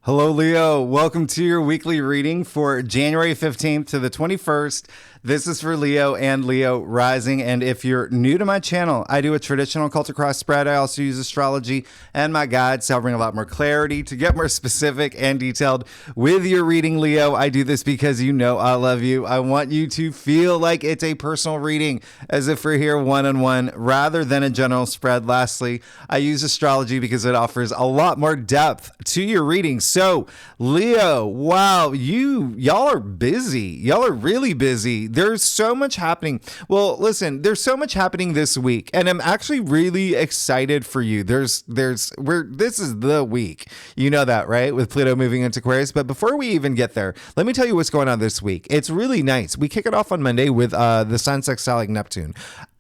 Hello, Leo. Welcome to your weekly reading for January 15th to the 21st. This is for Leo and Leo rising. And if you're new to my channel, I do a traditional cult across spread. I also use astrology and my guides to help bring a lot more clarity, to get more specific and detailed with your reading, Leo. I do this because you know I love you. I want you to feel like it's a personal reading, as if we're here one-on-one rather than a general spread. Lastly, I use astrology because it offers a lot more depth to your reading. So, Leo, wow, y'all are busy. Y'all are really busy. There's so much happening. Well, listen, there's so much happening this week, and I'm actually really excited for you. This is the week. You know that, right? With Pluto moving into Aquarius. But before we even get there, let me tell you what's going on this week. It's really nice. We kick it off on Monday with the Sun sextiling Neptune.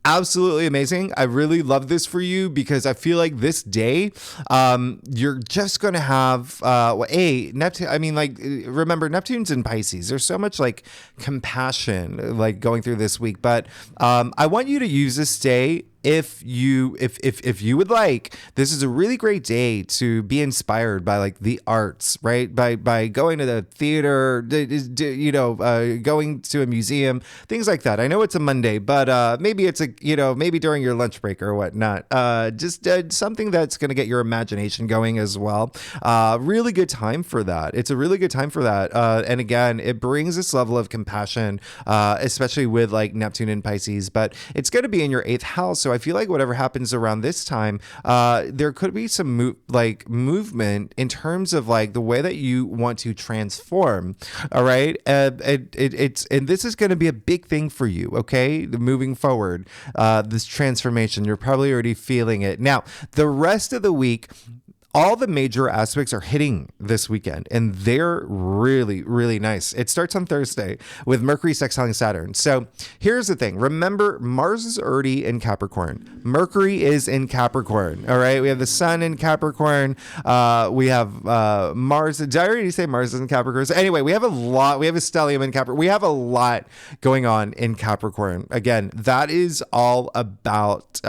Absolutely amazing. I really love this for you because I feel like this day, you're just going to have, Neptune. I mean, like, remember, Neptune's in Pisces. There's so much like compassion, like going through this week. But I want you to use this day. If you would like, this is a really great day to be inspired by like the arts, right? By going to the theater, going to a museum, things like that. I know it's a Monday, but maybe it's maybe during your lunch break or whatnot. Just something that's going to get your imagination going as well. Really good time for that. It's a really good time for that. And again, it brings this level of compassion, especially with like Neptune and Pisces, but it's going to be in your 8th house. So I feel like whatever happens around this time, there could be some movement in terms of like the way that you want to transform. All right, and this is going to be a big thing for you. Okay, moving forward, this transformation, you're probably already feeling it now. The rest of the week, all the major aspects are hitting this weekend, and they're really, really nice. It starts on Thursday with Mercury sextiling Saturn. So here's the thing. Remember, Mars is already in Capricorn. Mercury is in Capricorn. All right. We have the Sun in Capricorn. We have Mars. Did I already say Mars is in Capricorn? So anyway, we have a lot. We have a stellium in Capricorn. We have a lot going on in Capricorn. Again, that is all about,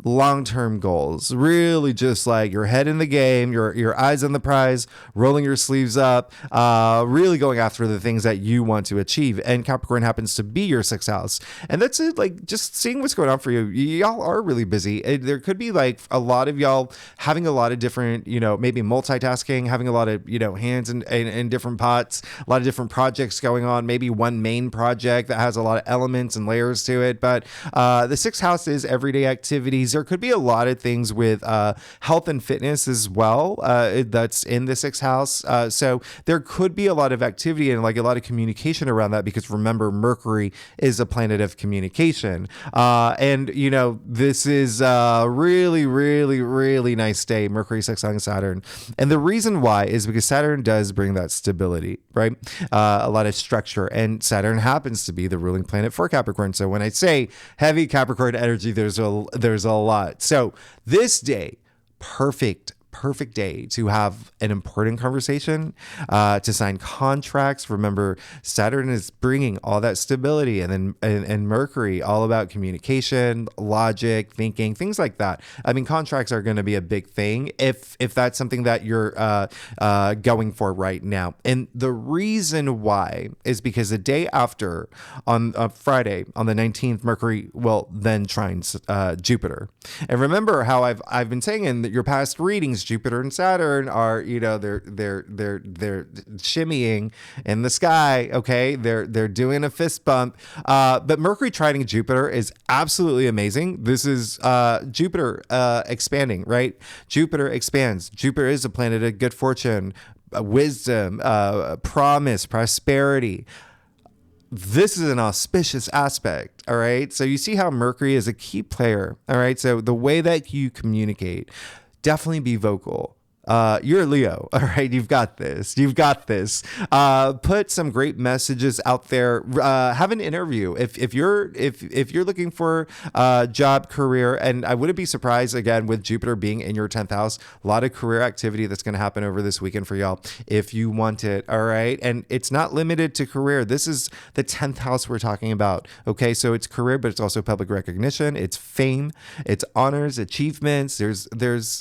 long-term goals. Really just like your head in the game, your eyes on the prize, rolling your sleeves up, really going after the things that you want to achieve. And Capricorn happens to be your 6th house. And that's it. Like just seeing what's going on for you. Y'all are really busy. There could be like a lot of y'all having a lot of different, maybe multitasking, having a lot of, hands in different pots, a lot of different projects going on, maybe one main project that has a lot of elements and layers to it. But the 6th house is everyday activities. There could be a lot of things with health and fitness as well that's in the 6th house. So there could be a lot of activity and like a lot of communication around that because remember, Mercury is a planet of communication. And this is a really, really, really nice day, Mercury sextiling Saturn. And the reason why is because Saturn does bring that stability, right? A lot of structure, and Saturn happens to be the ruling planet for Capricorn. So when I say heavy Capricorn energy, there's a lot. So this day, perfect day to have an important conversation, to sign contracts. Remember, Saturn is bringing all that stability, and then and Mercury all about communication, logic, thinking, things like that. I mean, contracts are going to be a big thing if that's something that you're going for right now. And the reason why is because the day after, on Friday, on the 19th, Mercury will then trine Jupiter. And remember how I've been saying in your past readings, Jupiter and Saturn are, they're shimmying in the sky. Okay. They're doing a fist bump. But Mercury trining Jupiter is absolutely amazing. This is, Jupiter, expanding, right? Jupiter expands. Jupiter is a planet of good fortune, wisdom, promise, prosperity. This is an auspicious aspect, all right? So you see how Mercury is a key player, all right? So the way that you communicate, definitely be vocal. You're a Leo, all right? You've got this. Put some great messages out there. Have an interview if you're looking for a job, career, and I wouldn't be surprised again with Jupiter being in your 10th house. A lot of career activity that's going to happen over this weekend for y'all if you want it, all right? And it's not limited to career. This is the 10th house we're talking about. Okay, so it's career, but it's also public recognition. It's fame. It's honors, achievements. There's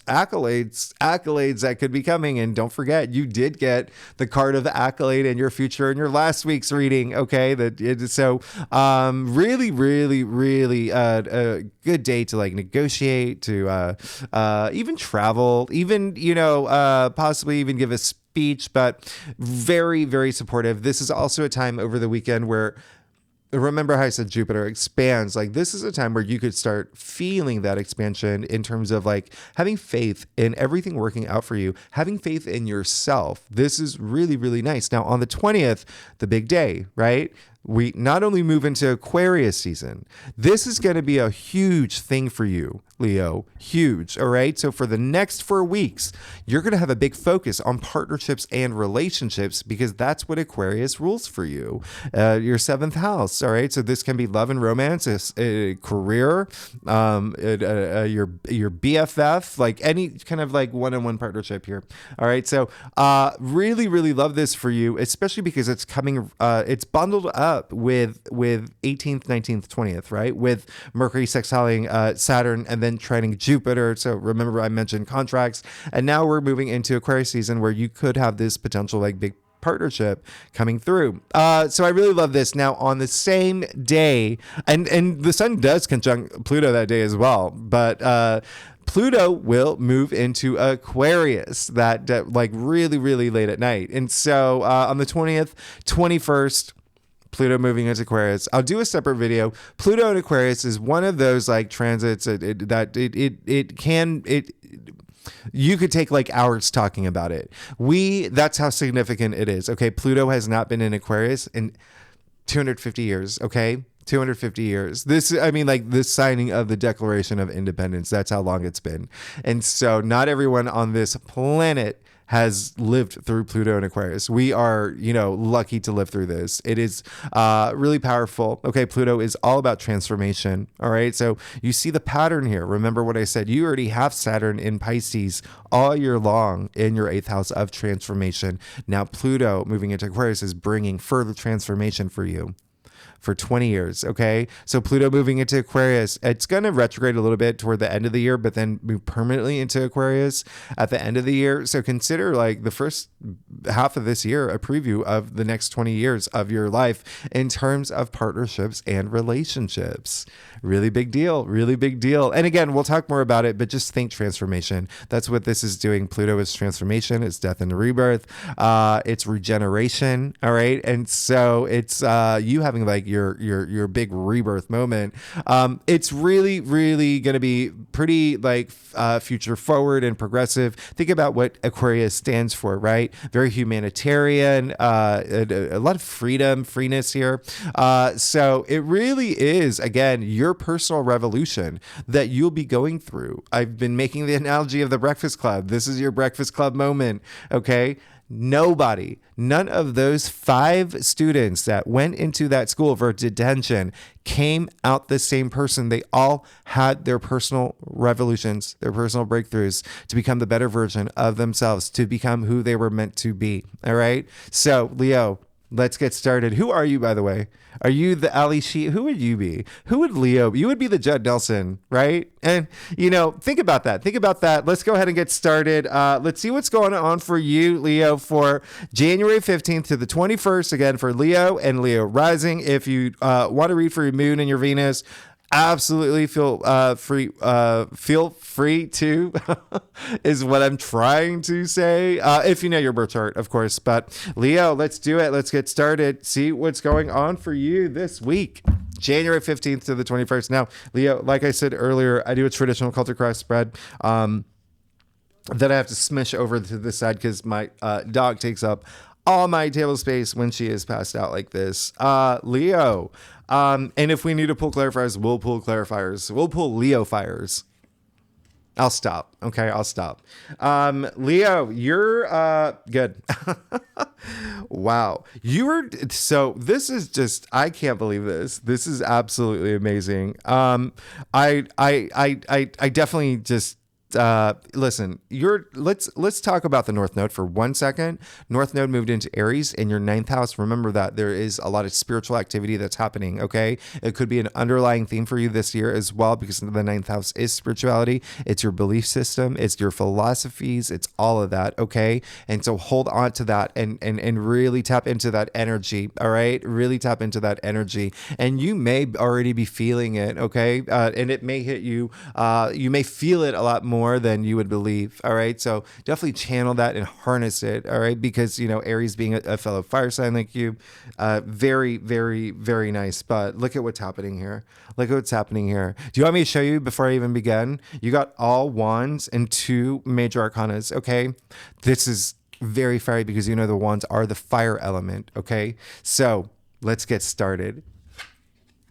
accolades accolades that could be coming. And don't forget, you did get the card of the accolade in your future in your last week's reading. Okay. Really, really, really a good day to like negotiate, to even travel, even, possibly even give a speech, but very, very supportive. This is also a time over the weekend where, remember how I said Jupiter expands? Like, this is a time where you could start feeling that expansion in terms of like having faith in everything working out for you, having faith in yourself. This is really, really nice. Now, on the 20th, the big day, right? We not only move into Aquarius season, this is going to be a huge thing for you, Leo. Huge. All right. So for the next 4 weeks, you're going to have a big focus on partnerships and relationships because that's what Aquarius rules for you. Your 7th house. All right. So this can be love and romance, a career, your BFF, like any kind of like one-on-one partnership here. All right. So really, really love this for you, especially because it's coming, it's bundled up with 18th, 19th, 20th, right? With Mercury sextiling Saturn and then trining Jupiter. So remember I mentioned contracts, and now we're moving into Aquarius season where you could have this potential like big partnership coming through. So I really love this. Now on the same day, and the sun does conjunct Pluto that day as well, but Pluto will move into Aquarius that like really, really late at night. And so on the 20th, 21st, Pluto moving into Aquarius. I'll do a separate video. Pluto in Aquarius is one of those like transits you could take like hours talking about it. That's how significant it is. Okay. Pluto has not been in Aquarius in 250 years. Okay. 250 years. This signing of the Declaration of Independence. That's how long it's been. And so not everyone on this planet has lived through Pluto and Aquarius. We are, lucky to live through this. It is really powerful. Okay, Pluto is all about transformation. All right, so you see the pattern here. Remember what I said. You already have Saturn in Pisces all year long in your 8th house of transformation. Now Pluto moving into Aquarius is bringing further transformation for you. For 20 years, okay? So Pluto moving into Aquarius, it's going to retrograde a little bit toward the end of the year, but then move permanently into Aquarius at the end of the year. So consider like the first half of this year a preview of the next 20 years of your life in terms of partnerships and relationships. Really big deal, really big deal. And again, we'll talk more about it, but just think transformation. That's what this is doing. Pluto is transformation, it's death and rebirth, it's regeneration, all right? And so it's you having like your big rebirth moment. It's really, really going to be pretty like future forward and progressive. Think about what Aquarius stands for, right? Very humanitarian, a lot of freeness here. So it really is, again, your personal revolution that you'll be going through. I've been making the analogy of the Breakfast Club. This is your Breakfast Club moment, okay? None of those 5 students that went into that school for detention came out the same person. They all had their personal revolutions, their personal breakthroughs to become the better version of themselves, to become who they were meant to be. All right. So Leo, let's get started. Who are you, by the way? Are you the Ali Sheet? Who would you be? Who would Leo be? You would be the Judd Nelson, right? And, think about that. Think about that. Let's go ahead and get started. Let's see what's going on for you, Leo, for January 15th to the 21st. Again, for Leo and Leo rising. If you want to read for your moon and your Venus, absolutely feel free to is what I'm trying to say, if you know your birth chart, of course. But Leo, let's do it. Let's get started. See what's going on for you this week, January 15th to the 21st. Now, Leo, like I said earlier, I do a traditional culture cross spread that I have to smish over to this side because my dog takes up all my table space when she is passed out like this. Leo. And if we need to pull clarifiers, we'll pull clarifiers. We'll pull Leo fires. I'll stop. Okay, I'll stop. Leo, you're good. Wow. So this is just, I can't believe this. This is absolutely amazing. I definitely just Listen, let's talk about the North Node for 1 second. North Node moved into Aries in your ninth house. Remember that there is a lot of spiritual activity that's happening. Okay, it could be an underlying theme for you this year as well, because the ninth house is spirituality. It's your belief system. It's your philosophies. It's all of that. Okay, and so hold on to that and really tap into that energy. All right, really tap into that energy, and you may already be feeling it. Okay, and it may hit you. You may feel it a lot more than you would believe. All right. So definitely channel that and harness it. All right. Because, Aries being a fellow fire sign like you, very, very, very nice. But look at what's happening here. Look at what's happening here. Do you want me to show you before I even begin? You got all wands and 2 major arcanas. Okay. This is very fiery because, the wands are the fire element. Okay. So let's get started.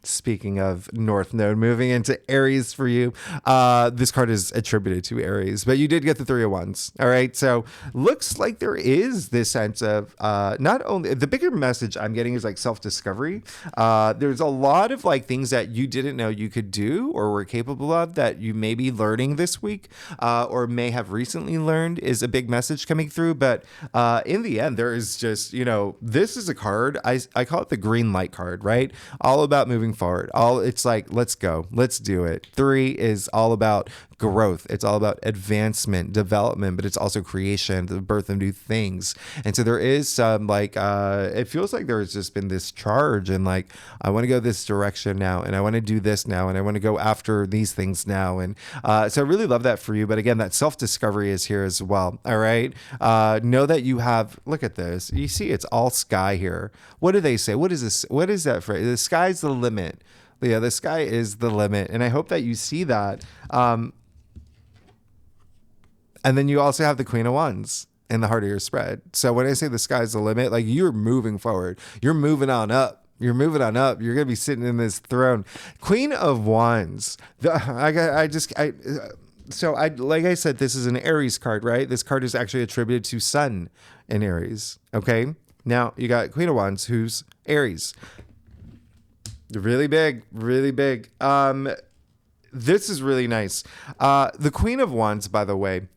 Speaking of North Node moving into Aries for you, this card is attributed to Aries, but you did get the 3 of Wands. All right. So looks like there is this sense of not only the bigger message I'm getting is like self-discovery. There's a lot of like things that you didn't know you could do or were capable of that you may be learning this week or may have recently learned is a big message coming through. But in the end, there is just, this is a card. I call it the green light card, right? All about moving forward. It's like, let's go, let's do it. 3 is all about growth. It's all about advancement, development, but it's also creation, the birth of new things. And so there is some it feels like there's just been this charge and like, I want to go this direction now, and I want to do this now, and I want to go after these things now. And so I really love that for you. But again, that self-discovery is here as well. All right. Know that you have, look at this. You see, it's all sky here. What do they say? What is this? What is that phrase? The sky's the limit. Yeah, the sky is the limit. And I hope that you see that. And then you also have the Queen of Wands in the heart of your spread. So when I say the sky's the limit, like you're moving forward, you're moving on up. You're moving on up. You're going to be sitting in this throne. Queen of Wands. Like I said, this is an Aries card, right? This card is actually attributed to Sun in Aries. Okay. Now you got Queen of Wands, who's Aries. Really big, really big. This is really nice. The Queen of Wands, by the way,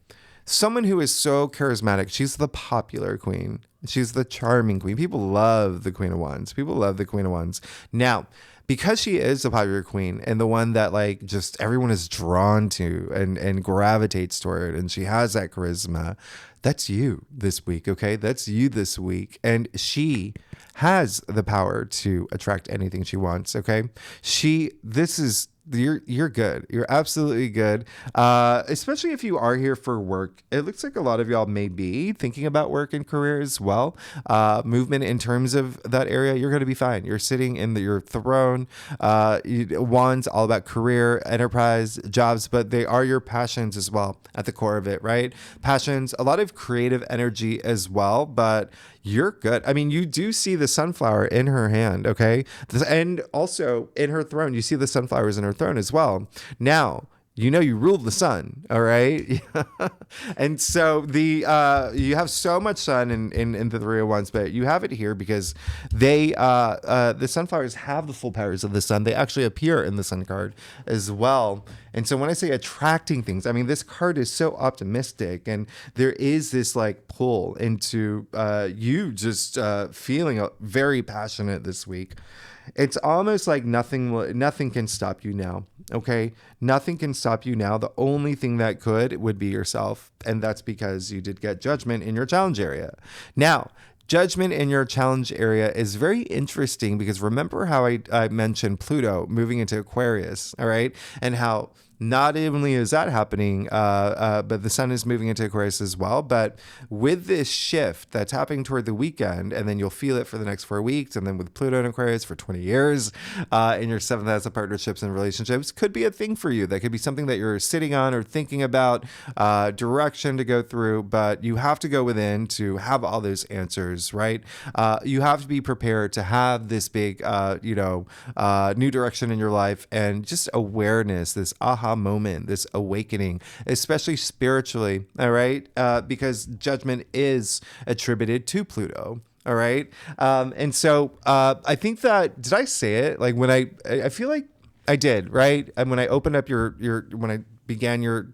someone who is so charismatic. She's the popular queen. She's the charming queen. People love the Queen of Wands. People love the Queen of Wands. Now, because she is the popular queen and the one that like just everyone is drawn to and gravitates toward, and she has that charisma, that's you this week, okay? That's you this week. And she has the power to attract anything she wants, okay? You're good. You're absolutely good. Especially if you are here for work. It looks like a lot of y'all may be thinking about work and career as well. Movement in terms of that area, you're going to be fine. You're sitting in your throne. Wands, all about career, enterprise, jobs, but they are your passions as well at the core of it, right? Passions, a lot of creative energy as well, but you're good. I mean, you do see the sunflower in her hand, okay? And also in her throne, you see the sunflowers in her throne as well. Now, you rule the sun, all right? And so you have so much sun in the 3 of Wands, but you have it here because the sunflowers have the full powers of the sun. They actually appear in the sun card as well. And so when I say attracting things, I mean, this card is so optimistic, and there is this like pull into you just feeling very passionate this week. It's almost like nothing can stop you now. Okay. Nothing can stop you now. The only thing that would be yourself. And that's because you did get judgment in your challenge area. Now, judgment in your challenge area is very interesting because remember how I mentioned Pluto moving into Aquarius. All right. And how not only is that happening, but the sun is moving into Aquarius as well. But with this shift that's happening toward the weekend, and then you'll feel it for the next 4 weeks, and then with Pluto in Aquarius for 20 years, in your 7th house of partnerships and relationships, could be a thing for you. That could be something that you're sitting on or thinking about, direction to go through, but you have to go within to have all those answers, right? You have to be prepared to have this big, new direction in your life, and just awareness, this aha moment, this awakening, especially spiritually, all right? Because judgment is attributed to Pluto. All right. And so I think that, did I say it? Like when I feel like I did, right? And when I opened up when I began your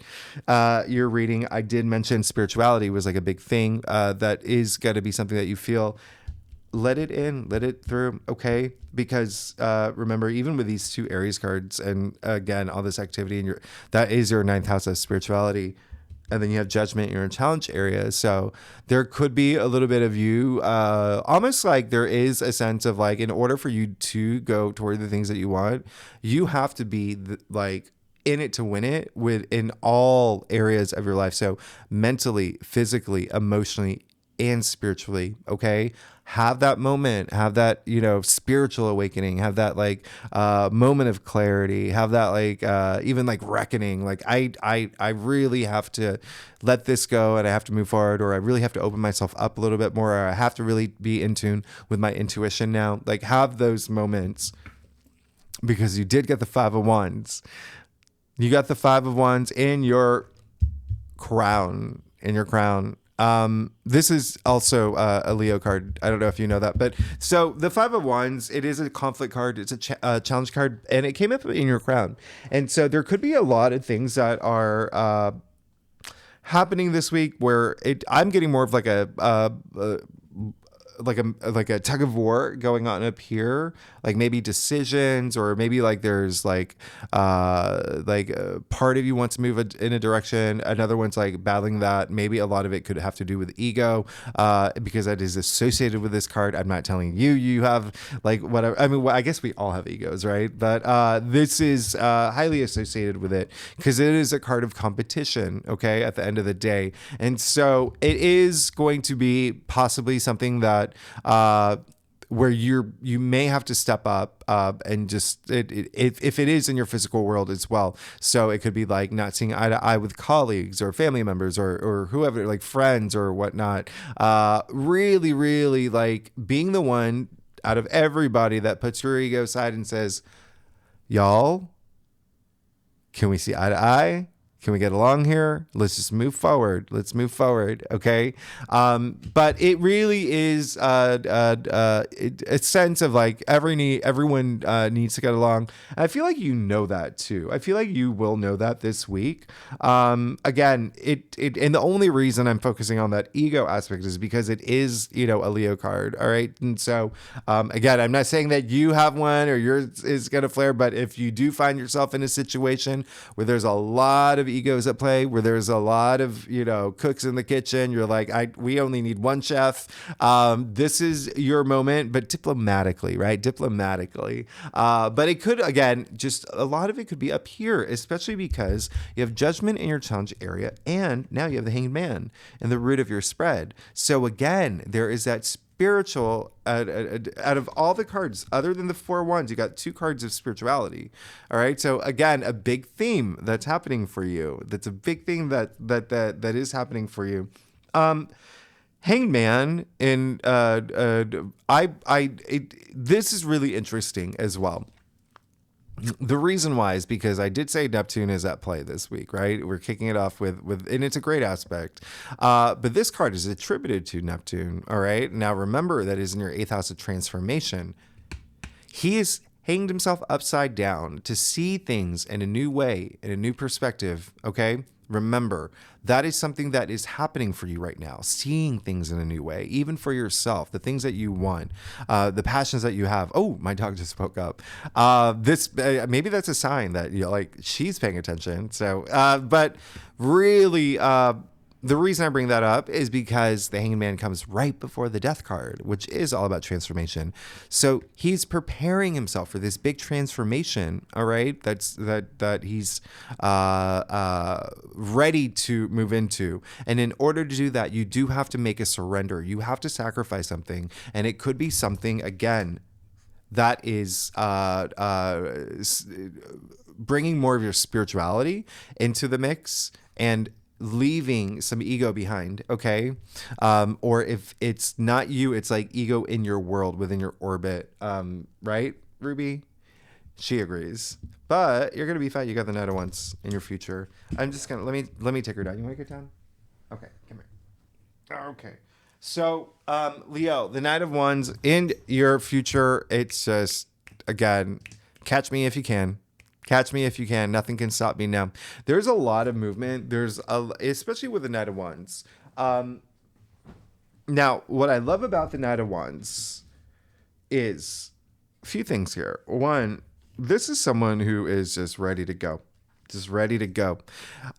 reading, I did mention spirituality was like a big thing. That is going to be something that you feel. Let it in, let it through, okay? Because remember, even with these two Aries cards, and again, all this activity in that is your ninth house of spirituality. And then you have judgment in your challenge area. So there could be a little bit of you, almost like there is a sense of like, in order for you to go toward the things that you want, you have to be like in it to win it in all areas of your life. So mentally, physically, emotionally, and spiritually, okay? Have that moment, have that, spiritual awakening, have that like moment of clarity, have that like even like reckoning. Like I really have to let this go and I have to move forward, or I really have to open myself up a little bit more, or I have to really be in tune with my intuition now. Like have those moments, because you did get the Five of Wands. You got the Five of Wands in your crown, this is also a Leo card. I don't know if you know that, but so the Five of Wands, it is a conflict card. It's a challenge card, and it came up in your crown. And so there could be a lot of things that are happening this week where I'm getting more of like a tug of war going on up here, like maybe decisions, or maybe like there's like a part of you wants to move in a direction, another one's like battling that. Maybe a lot of it could have to do with ego, because that is associated with this card. I'm not telling you have like whatever. I mean, I guess we all have egos, right? But this is highly associated with it because it is a card of competition, okay, at the end of the day. And so it is going to be possibly something that where you may have to step up and just if it is in your physical world as well. So it could be like not seeing eye to eye with colleagues or family members or whoever, like friends or whatnot. Really, really like being the one out of everybody that puts your ego aside and says, y'all, can we see eye to eye? Can we get along here? Let's just move forward. Let's move forward. Okay. But it really is a sense of like everyone needs to get along. And I feel like you know that too. I feel like you will know that this week. Again, and the only reason I'm focusing on that ego aspect is because it is, a Leo card. All right. And so, again, I'm not saying that you have one or yours is going to flare, but if you do find yourself in a situation where there's a lot of egos at play, where there's a lot of cooks in the kitchen, you're like, we only need one chef, this is your moment, but diplomatically, right? But it could, again, just a lot of it could be up here, especially because you have judgment in your challenge area, and now you have the Hanged Man in the root of your spread. So again, there is that spiritual, out of all the cards other than the Four of Wands, you got two cards of spirituality. All right, so again, a big theme that's happening for you. That's a big thing that is happening for you. Hanged Man in this is really interesting as well. The reason why is because I did say Neptune is at play this week, right? We're kicking it off with and it's a great aspect. But this card is attributed to Neptune, all right? Now remember that is in your 8th house of transformation. He is hanged himself upside down to see things in a new way, in a new perspective, okay? Remember, that is something that is happening for you right now, seeing things in a new way, even for yourself, the things that you want, the passions that you have. Oh, my dog just spoke up. Maybe that's a sign that she's paying attention. So, but really, the reason I bring that up is because the Hanged Man comes right before the Death card, which is all about transformation. So he's preparing himself for this big transformation. All right, that he's ready to move into. And in order to do that, you do have to make a surrender. You have to sacrifice something, and it could be something again that is bringing more of your spirituality into the mix and leaving some ego behind, okay? Or if it's not you, it's like ego in your world, within your orbit, right, Ruby? She agrees. But you're gonna be fine. You got the Knight of Wands in your future. I'm just gonna let me take her down. You want to get down? Okay, come here. Okay. So, Leo, the Knight of Wands in your future. It's just, again, catch me if you can. Catch me if you can. Nothing can stop me now. There's a lot of movement. Especially with the Knight of Wands. Now, what I love about the Knight of Wands is a few things here. One, this is someone who is just ready to go. Just ready to go.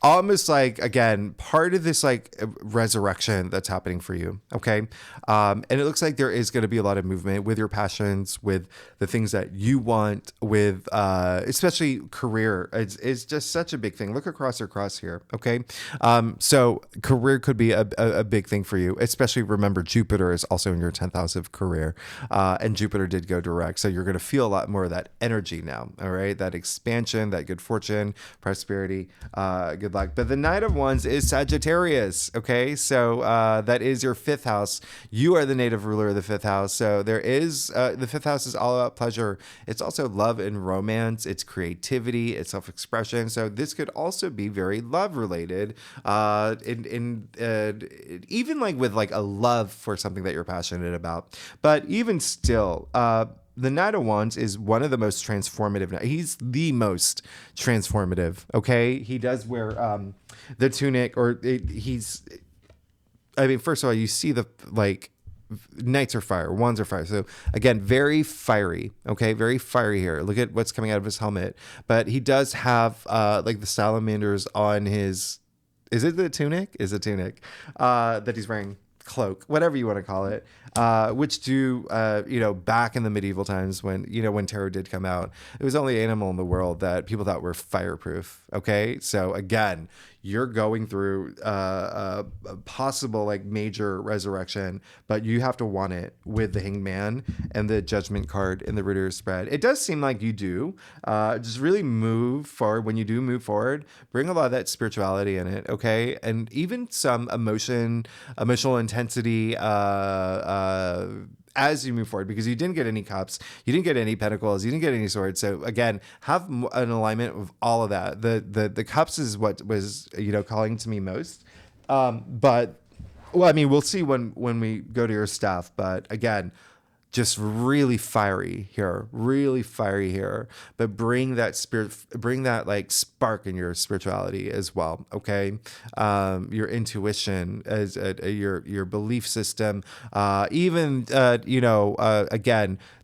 Almost like, again, part of this like resurrection that's happening for you. Okay. And it looks like there is going to be a lot of movement with your passions, with the things that you want, with especially career. It's just such a big thing. Look across your cross here. Okay. So career could be a big thing for you, especially remember Jupiter is also in your 10th house of career. And Jupiter did go direct. So you're going to feel a lot more of that energy now. All right. That expansion, that good fortune, prosperity, good luck. But the Knight of Wands is Sagittarius. Okay. So that is your 5th house. You are the native ruler of the 5th house. So there is, the 5th house is all about pleasure. It's also love and romance. It's creativity. It's self-expression. So this could also be very love related, even like with like a love for something that you're passionate about. But even still, the Knight of Wands is one of the most transformative. He's the most transformative. Okay. He does wear, the tunic first of all, you see the like knights are fire, wands are fire. So again, very fiery. Okay. Very fiery here. Look at what's coming out of his helmet, but he does have, like the salamanders on his, is it the tunic? Is a tunic, that he's wearing, cloak, whatever you want to call it, which back in the medieval times when tarot did come out, it was the only animal in the world that people thought were fireproof. Okay. So again, you're going through a possible like major resurrection, but you have to want it with the Hanged Man and the Judgment card in the Ritter spread. It does seem like you do. Just really move forward. When you do move forward, bring a lot of that spirituality in it. Okay. And even some emotional intensity, as you move forward, because you didn't get any cups, you didn't get any pentacles, you didn't get any swords. So again, have an alignment of all of that. The cups is what was, calling to me most. But well, I mean, we'll see when we go to your stuff, but again, just really fiery here, but bring that like spark in your spirituality as well. Okay. Your intuition as your belief system, again,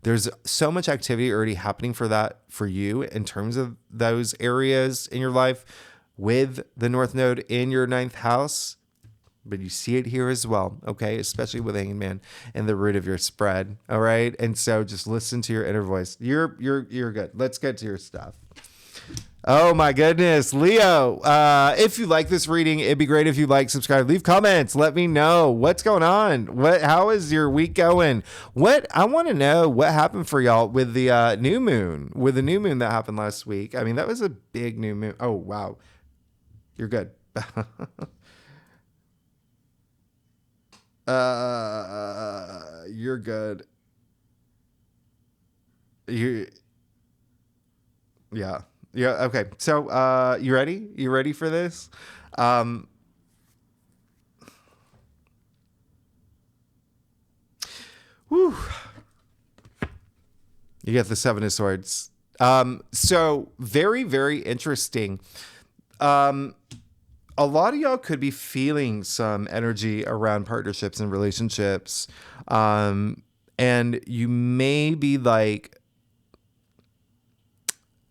there's so much activity already happening for you in terms of those areas in your life with the North Node in your 9th house. But you see it here as well, okay? Especially with Hanged Man and the root of your spread, all right? And so just listen to your inner voice. You're good. Let's get to your stuff. Oh my goodness, Leo. If you like this reading, it'd be great if you like, subscribe, leave comments. Let me know what's going on. How is your week going? I want to know what happened for y'all with the new moon. With the new moon that happened last week. I mean, that was a big new moon. Oh wow, you're good. You're good. Yeah. Okay. So, you ready? You ready for this? Whew. You get the 7 of Swords. So very, very interesting. A lot of y'all could be feeling some energy around partnerships and relationships. And you may be like,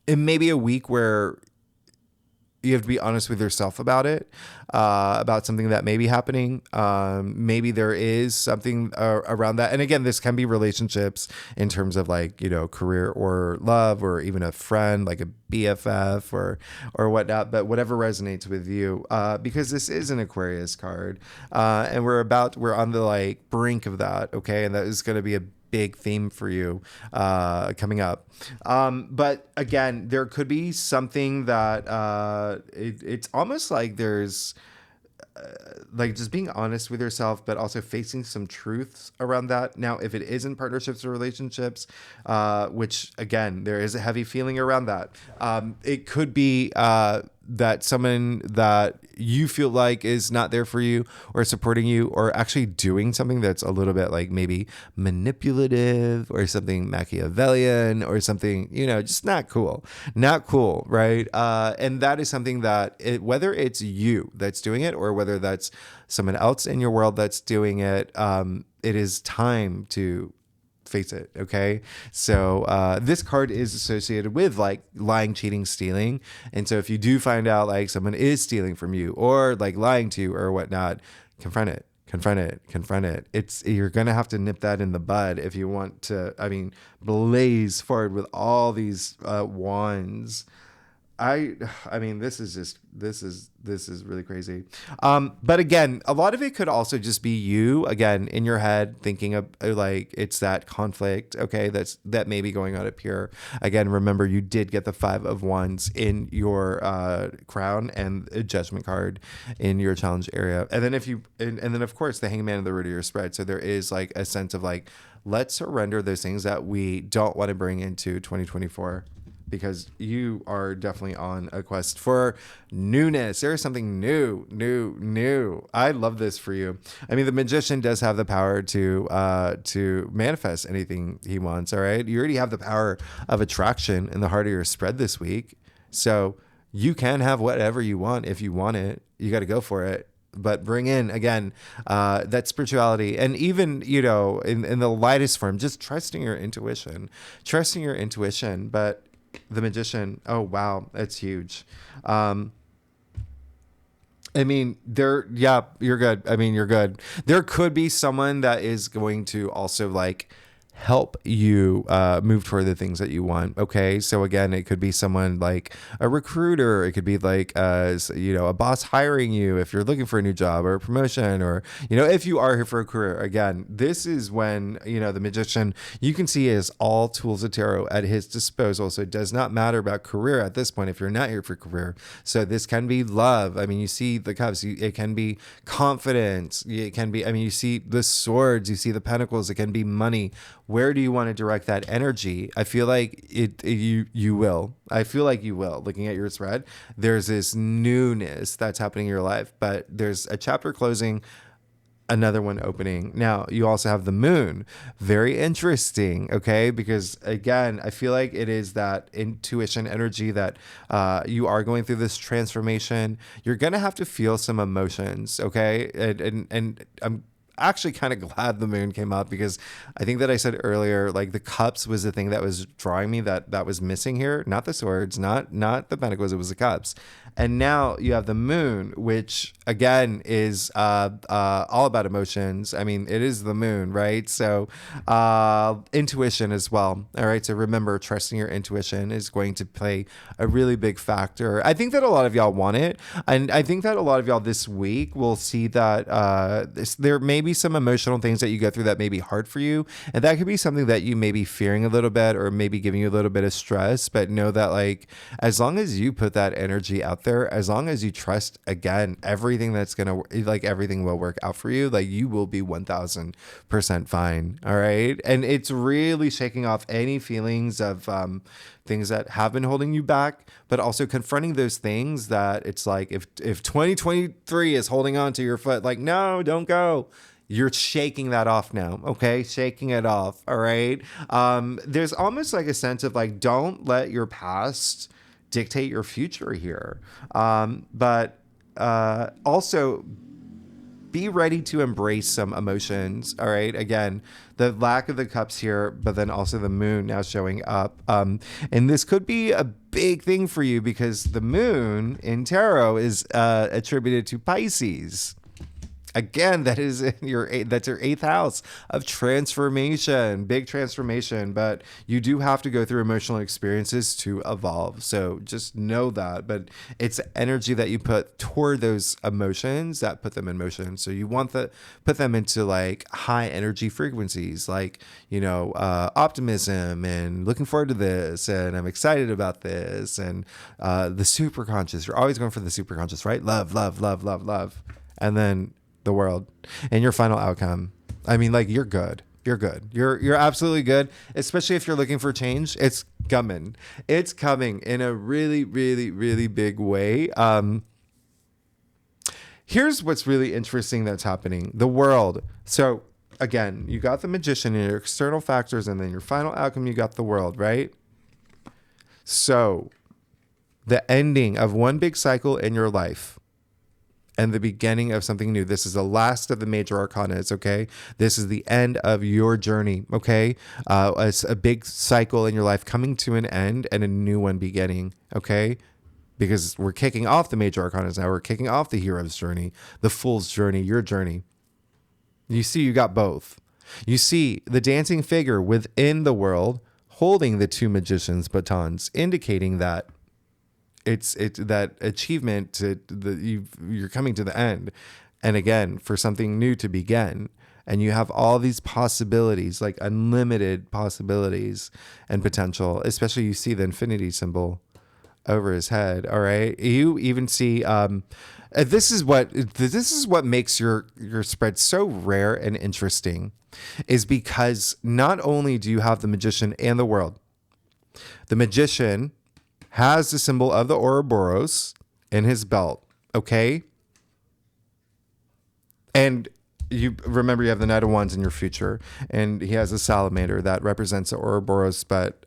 it may be a week where you have to be honest with yourself about it, about something that may be happening. Maybe there is something around that. And again, this can be relationships in terms of like, career or love, or even a friend, like a BFF or whatnot, but whatever resonates with you, because this is an Aquarius card. And we're on the like brink of that. Okay. And that is going to be a big theme for you coming up. But again, there could be something that it's almost like there's like just being honest with yourself, but also facing some truths around that. Now, if it isn't partnerships or relationships, which again, there is a heavy feeling around that. It could be that someone that you feel like is not there for you or supporting you, or actually doing something that's a little bit like maybe manipulative or something Machiavellian or something, just not cool, right? And that is something that whether it's you that's doing it or whether that's someone else in your world that's doing it, it is time to face it. Okay. So this card is associated with like lying, cheating, stealing. And so if you do find out like someone is stealing from you or like lying to you or whatnot, confront it. You're going to have to nip that in the bud if you want to, blaze forward with all these wands. This is really crazy. But again, a lot of it could also just be you again in your head thinking of like it's that conflict. Okay. That may be going on up here. Again, remember you did get the 5 of Wands in your crown and a Judgment card in your challenge area. And then and then of course the Hangman in the root of your spread. So there is like a sense of like, let's surrender those things that we don't want to bring into 2024. Because you are definitely on a quest for newness. There is something new. I love this for you. The Magician does have the power to manifest anything he wants. All right, you already have the power of attraction in the heart of your spread this week, so you can have whatever you want if you want it. You got to go for it. But bring in again that spirituality, and even in the lightest form, just trusting your intuition. But the Magician, oh wow, that's huge. You're good. You're good. There could be someone that is going to also like help you move toward the things that you want. Okay. So again, it could be someone like a recruiter. It could be like, a boss hiring you if you're looking for a new job or a promotion, or, if you are here for a career. Again, this is when, the Magician, you can see is all tools of tarot at his disposal. So it does not matter about career at this point if you're not here for career. So this can be love. You see the cups. It can be confidence. It can be, you see the swords, you see the pentacles. It can be money. Where do you want to direct that energy? I feel like you will. I feel like you will. Looking at your thread, there's this newness that's happening in your life, but there's a chapter closing, another one opening. Now, you also have the Moon. Very interesting, okay? Because again, I feel like it is that intuition energy that you are going through this transformation. You're going to have to feel some emotions, okay? And I'm actually kind of glad the Moon came up, because I think that I said earlier, like the cups was the thing that was drawing me, that was missing here, not the swords, not the pentacles, it was the cups. And now you have the Moon, which again is all about emotions. It is the Moon, right? So intuition as well. All right. So remember, trusting your intuition is going to play a really big factor. I think that a lot of y'all want it. And I think that a lot of y'all this week will see that there may be some emotional things that you go through that may be hard for you. And that could be something that you may be fearing a little bit, or maybe giving you a little bit of stress. But know that like, as long as you put that energy out there, as long as you trust, again, everything everything will work out for you. Like you will be 1000% fine. All right. And it's really shaking off any feelings of things that have been holding you back, but also confronting those things that it's like, if 2023 is holding on to your foot, like, no, don't go. You're shaking that off now. Okay. Shaking it off. All right. There's almost like a sense of like, don't let your past dictate your future here. But also be ready to embrace some emotions. All right. Again, the lack of the cups here, but then also the Moon now showing up. And this could be a big thing for you, because the Moon in tarot is attributed to Pisces. Again, that's your 8th house of transformation, big transformation, but you do have to go through emotional experiences to evolve. So just know that, but it's energy that you put toward those emotions that put them in motion. So you want to put them into like high energy frequencies, like, optimism and looking forward to this. And I'm excited about this. And the super conscious, you're always going for the super conscious, right? Love, love, love, love, love. And then the world and your final outcome. You're good. You're good. You're absolutely good, especially if you're looking for change. It's coming. It's coming in a really, really, really big way. Here's what's really interesting that's happening. The world. So again, you got the magician and your external factors, and then your final outcome, you got the world, right? So the ending of one big cycle in your life and the beginning of something new. This is the last of the major arcanas, okay? This is the end of your journey, okay? It's a big cycle in your life coming to an end and a new one beginning, okay? Because we're kicking off the major arcanas now. We're kicking off the hero's journey, the fool's journey, your journey. You see, you got both. You see the dancing figure within the world holding the two magicians' batons, indicating that it's that achievement you're coming to the end, and again for something new to begin, and you have all these possibilities, like unlimited possibilities and potential. Especially you see the infinity symbol over his head. All right, you even see this is what makes your spread so rare and interesting, is because not only do you have the magician and the world, the magician has the symbol of the Ouroboros in his belt, okay? And you remember you have the Knight of Wands in your future, and he has a salamander that represents the Ouroboros, but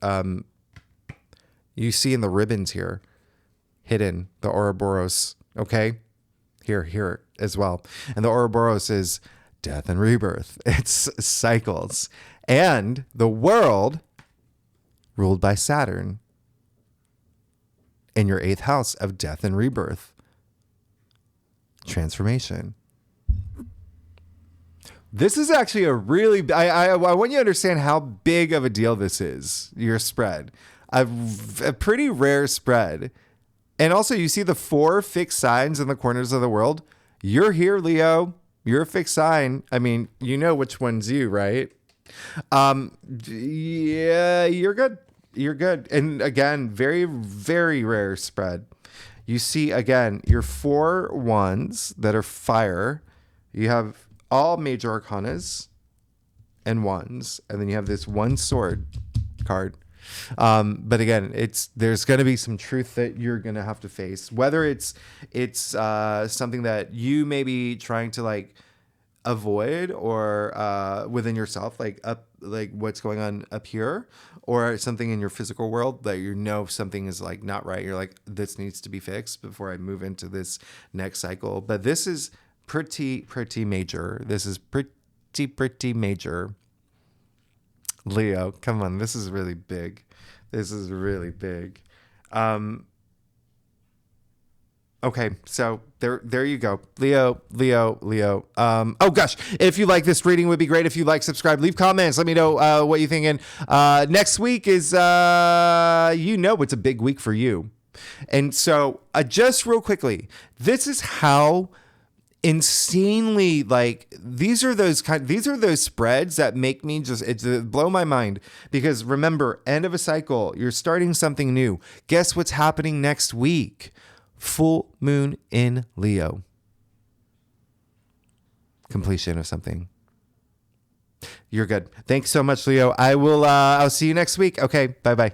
you see in the ribbons here, hidden, the Ouroboros, okay? Here as well. And the Ouroboros is death and rebirth. It's cycles. And the world ruled by Saturn in your 8th house of death and rebirth. Transformation. This is actually a really, I want you to understand how big of a deal this is, your spread. A pretty rare spread. And also you see the 4 fixed signs in the corners of the world. You're here, Leo. You're a fixed sign. I mean, you know which one's you, right? Yeah, you're good. You're good. And again, very, very rare spread. You see, again, your 4 wands that are fire. You have all major arcanas and wands. And then you have this 1 sword card. But again, there's going to be some truth that you're going to have to face, whether it's something that you may be trying to like avoid or within yourself, like what's going on up here, or something in your physical world that something is like not right. You're like, this needs to be fixed before I move into this next cycle. But this is pretty major. This is pretty major. Leo, come on, this is really big. This is really big. Okay, so there you go. Leo. Oh gosh, if you like this reading, it would be great if you like, subscribe, leave comments. Let me know what you think. And next week is, it's a big week for you. And so just real quickly, this is how insanely, like, these are those spreads that make me just blow my mind. Because remember, end of a cycle, you're starting something new. Guess what's happening next week? Full moon in Leo. Completion of something. You're good. Thanks so much, Leo. I'll see you next week. Okay, bye-bye.